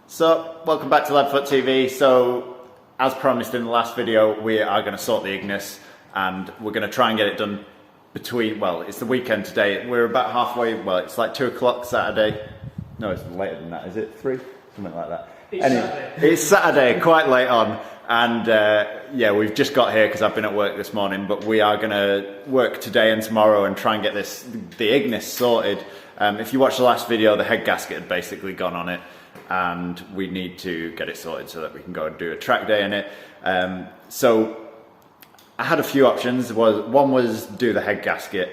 So, welcome back to LeadFoot TV. So, as promised in the last video, we are going to sort the Ignis and we're going to try and get it done between, well, it's the weekend today. We're about halfway, well, it's like 2 o'clock Saturday. No, it's later than that, is it? 3? Something like that. It's Saturday, quite late on. And yeah, we've just got here because I've been at work this morning, but we are going to work today and tomorrow and try and get the Ignis sorted. If you watched the last video, the head gasket had basically gone on it, and we need to get it sorted so that we can go and do a track day in it. So I had a few options. One was do the head gasket,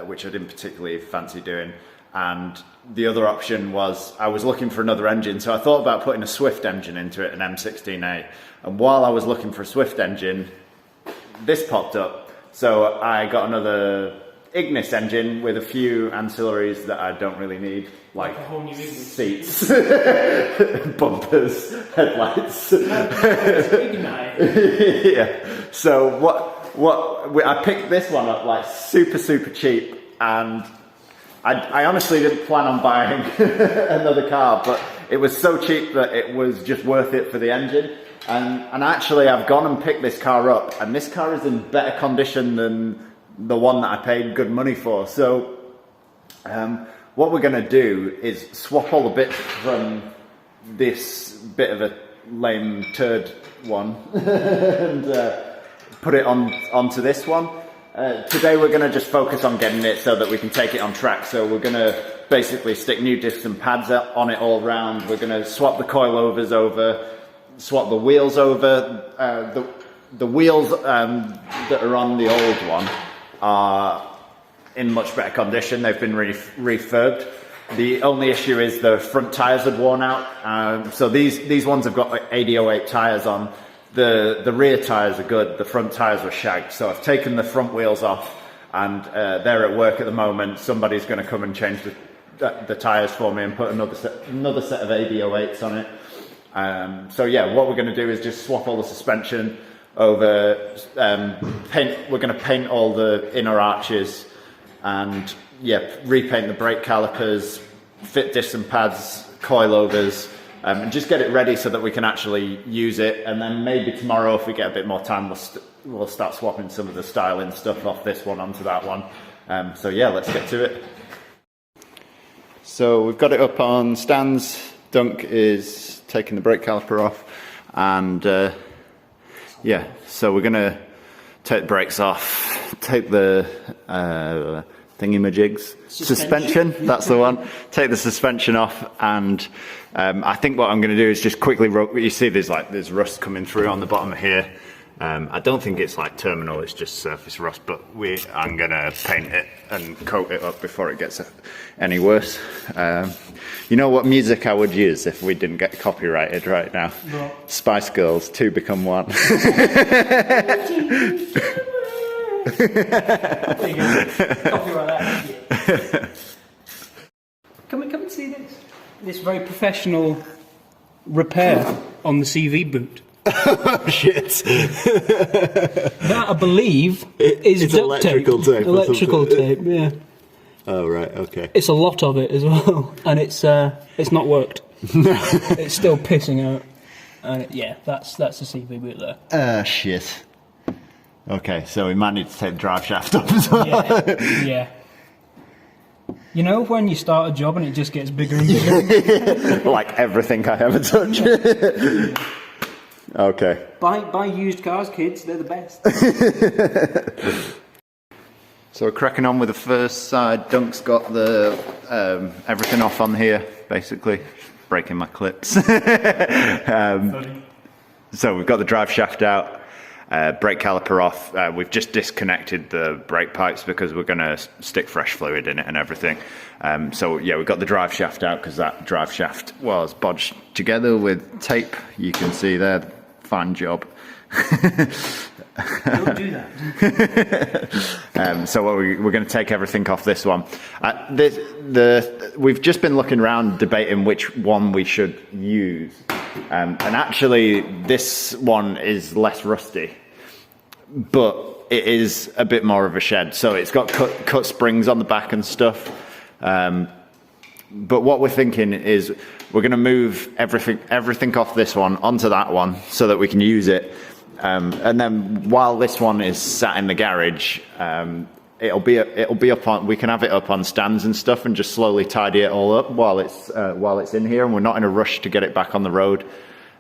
which I didn't particularly fancy doing, and the other option was I was looking for another engine, so I thought about putting a Swift engine into it, an M16A. And while I was looking for a Swift engine, this popped up. So I got another Ignis engine with a few ancillaries that I don't really need, like a whole new seats, bumpers, headlights. Yeah. So I picked this one up like super cheap, and I honestly didn't plan on buying another car, but it was so cheap that it was just worth it for the engine. And actually I've gone and picked this car up, and this car is in better condition than the one that I paid good money for. So what we're going to do is swap all the bits from this bit of a lame turd one and put it onto this one. Today we're going to just focus on getting it so that we can take it on track. So we're going to basically stick new discs and pads on it all round. We're going to swap the coilovers over, swap the wheels over. The wheels that are on the old one are in much better condition. They've been refurbed. The only issue is the front tyres had worn out. So these ones have got like 80/08 tyres on. The rear tyres are good, the front tyres were shagged. So I've taken the front wheels off, and they're at work at the moment. Somebody's going to come and change the tyres for me and put another set of 80/08s on it. So yeah, what we're going to do is just swap all the suspension over, we're going to paint all the inner arches, and yeah, repaint the brake calipers, fit discs and pads, coilovers, and just get it ready so that we can actually use it. And then maybe tomorrow, if we get a bit more time, we'll start swapping some of the styling stuff off this one onto that one. So yeah, let's get to it. So we've got it up on stands. Dunk is taking the brake caliper off, and yeah, so we're gonna take the brakes off, take the thingy-majigs, suspension, that's the one, take the suspension off, and I think what I'm going to do is just quickly, you see there's rust coming through on the bottom of here. I don't think it's like terminal, it's just surface rust, but I'm going to paint it and coat it up before it gets any worse. You know what music I would use if we didn't get copyrighted right now? No. Spice Girls, 2 Become 1. Come and see this very professional repair on the CV boot. Oh shit. That I believe is it's duct electrical tape. Electrical tape, yeah. Oh right, okay. It's a lot of it as well, and it's not worked. It's still pissing out. And yeah, that's the CV boot there. Shit. Okay, so we might need to take the drive shaft up as well. Yeah. You know when you start a job and it just gets bigger and bigger? Like everything I ever touch. Okay. Buy used cars, kids, they're the best. So we're cracking on with the first side. Dunk's got the everything off on here, basically. Breaking my clips. So we've got the drive shaft out. Brake caliper off. We've just disconnected the brake pipes because we're going to stick fresh fluid in it and everything. So yeah, we've got the drive shaft out because that drive shaft was bodged together with tape. You can see there, fine job. Don't do that. So we're going to take everything off this one. We've just been looking around debating which one we should use. And actually this one is less rusty, but it is a bit more of a shed. So it's got cut springs on the back and stuff. but what we're thinking is we're going to move everything off this one onto that one so that we can use it. And then while this one is sat in the garage, it'll be up on. We can have it up on stands and stuff, and just slowly tidy it all up while it's in here, and we're not in a rush to get it back on the road.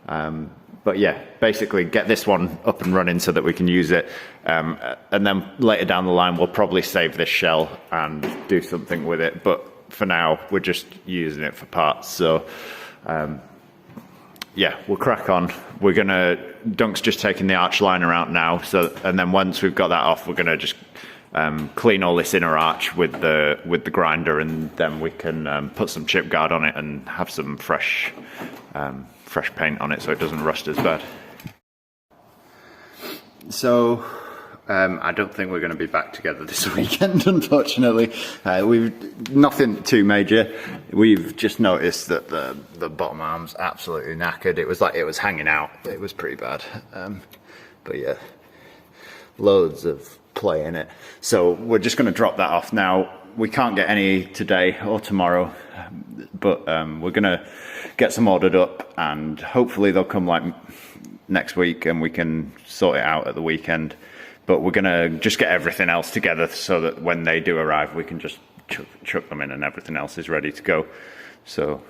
But yeah, basically get this one up and running so that we can use it, and then later down the line we'll probably save this shell and do something with it. But for now, we're just using it for parts. So yeah, we'll crack on. Dunk's just taking the arch liner out now. And then once we've got that off, we're gonna just clean all this inner arch with the grinder, and then we can put some chip guard on it and have some fresh paint on it so it doesn't rust as bad. So I don't think we're going to be back together this weekend, unfortunately. We've nothing too major. We've just noticed that the bottom arm's absolutely knackered. It was like it was hanging out. It was pretty bad. But yeah, loads of play in it. So we're just going to drop that off now. We can't get any today or tomorrow, but we're going to get some ordered up, and hopefully they'll come like next week and we can sort it out at the weekend. But we're going to just get everything else together so that when they do arrive, we can just chuck them in and everything else is ready to go. So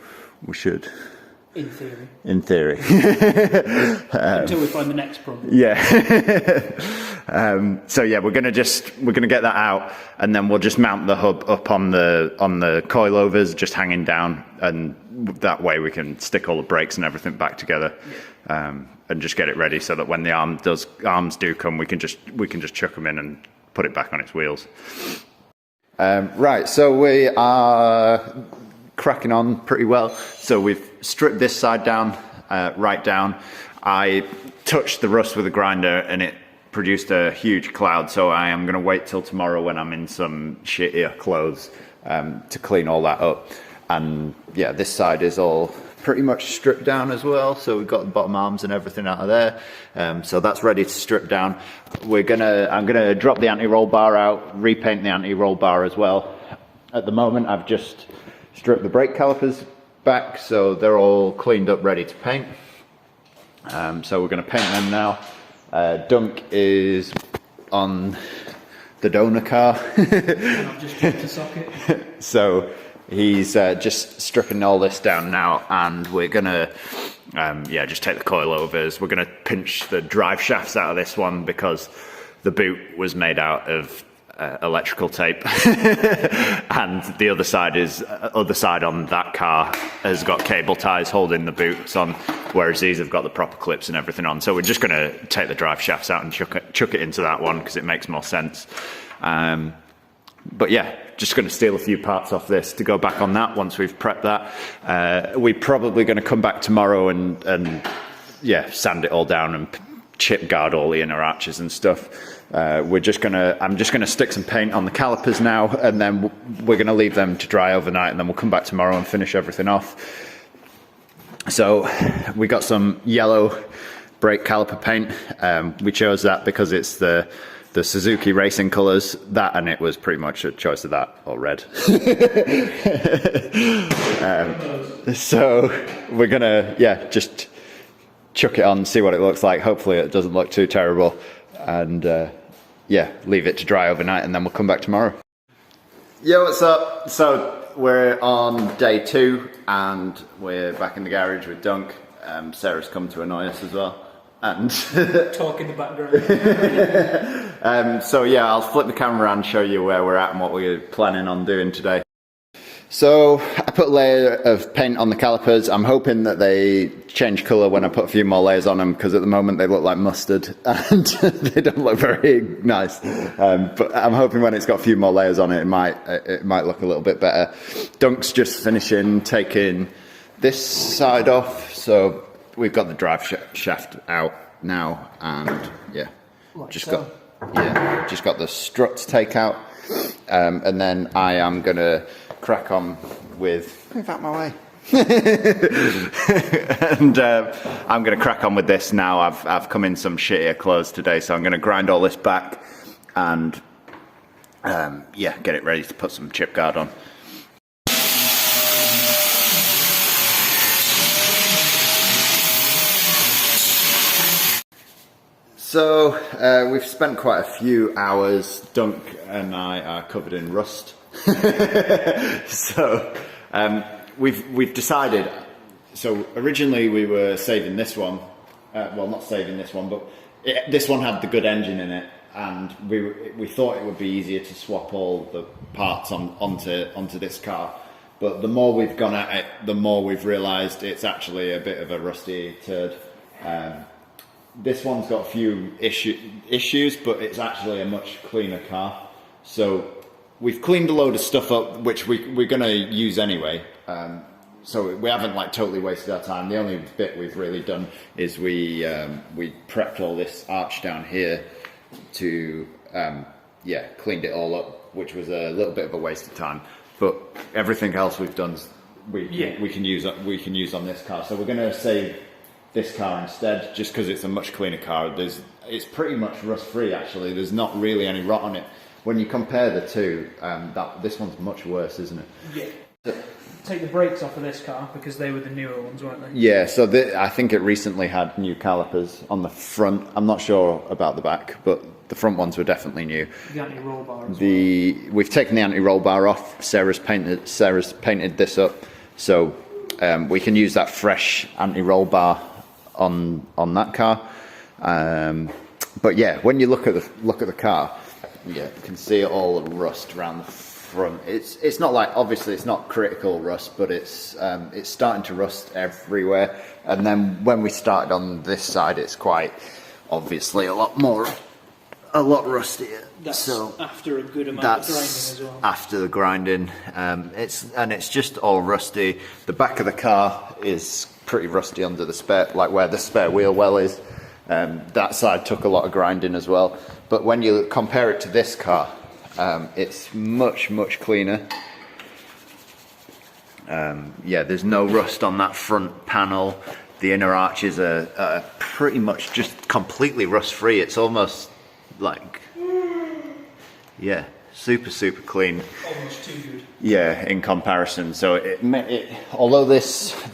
we should. In theory. In theory. Until we find the next problem. Yeah. So yeah, we're gonna get that out, and then we'll just mount the hub up on the coilovers, just hanging down, and that way we can stick all the brakes and everything back together, and just get it ready so that when the arms do come, we can just chuck them in and put it back on its wheels. Right. So we are cracking on pretty well. So we've stripped this side down, right down. I touched the rust with a grinder and it produced a huge cloud, so I am going to wait till tomorrow when I'm in some shittier clothes to clean all that up. And yeah, this side is all pretty much stripped down as well, so we've got the bottom arms and everything out of there, so that's ready to strip down. I'm gonna drop the anti-roll bar out, repaint the anti-roll bar as well. At the moment I've just stripped the brake calipers back, so they're all cleaned up, ready to paint. So we're going to paint them now. Dunk is on the donor car. I've just tried to socket. So he's just stripping all this down now, and we're going to just take the coilovers. We're going to pinch the drive shafts out of this one because the boot was made out of electrical tape and the other side on that car has got cable ties holding the boots on, whereas these have got the proper clips and everything on. So we're just going to take the drive shafts out and chuck it into that one because it makes more sense. But yeah, just going to steal a few parts off this to go back on that once we've prepped that. We're probably going to come back tomorrow and sand it all down and chip guard all the inner arches and stuff. I'm just gonna stick some paint on the calipers now, and then we're gonna leave them to dry overnight, and then we'll come back tomorrow and finish everything off. So we got some yellow brake caliper paint. We chose that because it's the Suzuki racing colours, that, and it was pretty much a choice of that or red. So we're gonna just chuck it on, see what it looks like. Hopefully it doesn't look too terrible, and leave it to dry overnight, and then we'll come back tomorrow. Yo, what's up? So we're on day 2 and we're back in the garage with Dunk. Sarah's come to annoy us as well, and talk in the background. So yeah, I'll flip the camera around and show you where we're at and what we're planning on doing today. So I put a layer of paint on the calipers. I'm hoping that they change colour when I put a few more layers on them, because at the moment they look like mustard and they don't look very nice. But I'm hoping when it's got a few more layers on it, it might look a little bit better. Dunk's just finishing taking this side off, so we've got the drive shaft out now, and just got the struts take out, and then I am gonna crack on with, move out my way. And I'm going to crack on with this now. I've come in some shittier clothes today, so I'm going to grind all this back and get it ready to put some chip guard on. So we've spent quite a few hours. Dunk and I are covered in rust. So we've decided. So originally we were saving this one. Well, not saving this one, but this one had the good engine in it, and we thought it would be easier to swap all the parts onto this car. But the more we've gone at it, the more we've realised it's actually a bit of a rusty turd. This one's got a few issues, but it's actually a much cleaner car. So we've cleaned a load of stuff up, which we're going to use anyway. So we haven't like totally wasted our time. The only bit we've really done is we prepped all this arch down here to cleaned it all up, which was a little bit of a waste of time. But everything else we've done, we can use on this car. So we're going to save this car instead, just because it's a much cleaner car. It's pretty much rust free actually. There's not really any rot on it. When you compare the two, this one's much worse, isn't it? Yeah. Take the brakes off of this car because they were the newer ones, weren't they? Yeah. So I think it recently had new calipers on the front. I'm not sure about the back, but the front ones were definitely new. The anti-roll bar as well. We've taken the anti-roll bar off. Sarah's painted this up, so we can use that fresh anti-roll bar on that car. But yeah, when you look at the car, yeah, you can see all the rust around the front. It's not like, obviously it's not critical rust, but it's starting to rust everywhere. And then when we started on this side, it's quite obviously a lot rustier. That's after a good amount of grinding as well. After the grinding, it's just all rusty. The back of the car is pretty rusty under the spare, like where the spare wheel well is. That side took a lot of grinding as well. But when you compare it to this car, it's much cleaner. There's no rust on that front panel. The inner arches are pretty much just completely rust free. It's almost like, super clean. Almost too good. Yeah, in comparison. So although the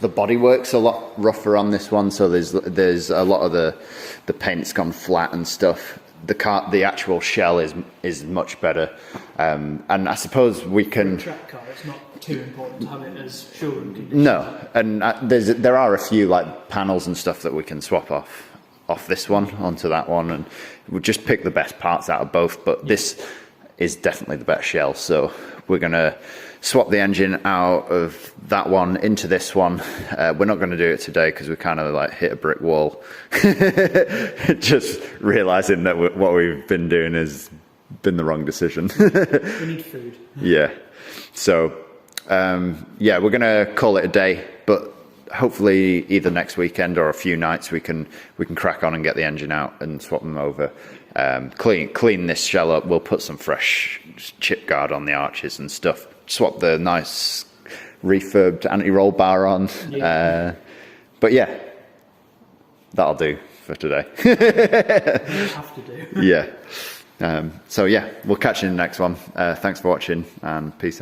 bodywork's a lot rougher on this one, so there's a lot of the paint's gone flat and stuff. The actual shell is much better, and I suppose we can. For a track car, it's not too important to have it as showroom condition. No, and there are a few like panels and stuff that we can swap off this one onto that one, and we'll just pick the best parts out of both. But this is definitely the better shell, so we're gonna swap the engine out of that one into this one. We're not going to do it today because we kind of like hit a brick wall. Just realizing that what we've been doing has been the wrong decision. We need food. Yeah. So we're going to call it a day, but hopefully either next weekend or a few nights we can crack on and get the engine out and swap them over. Clean this shell up. We'll put some fresh chip guard on the arches and stuff. Swap the nice refurbed anti-roll bar on. Yeah. But yeah, that'll do for today. You have to do. Yeah. So yeah, we'll catch you in the next one. Thanks for watching and peace out.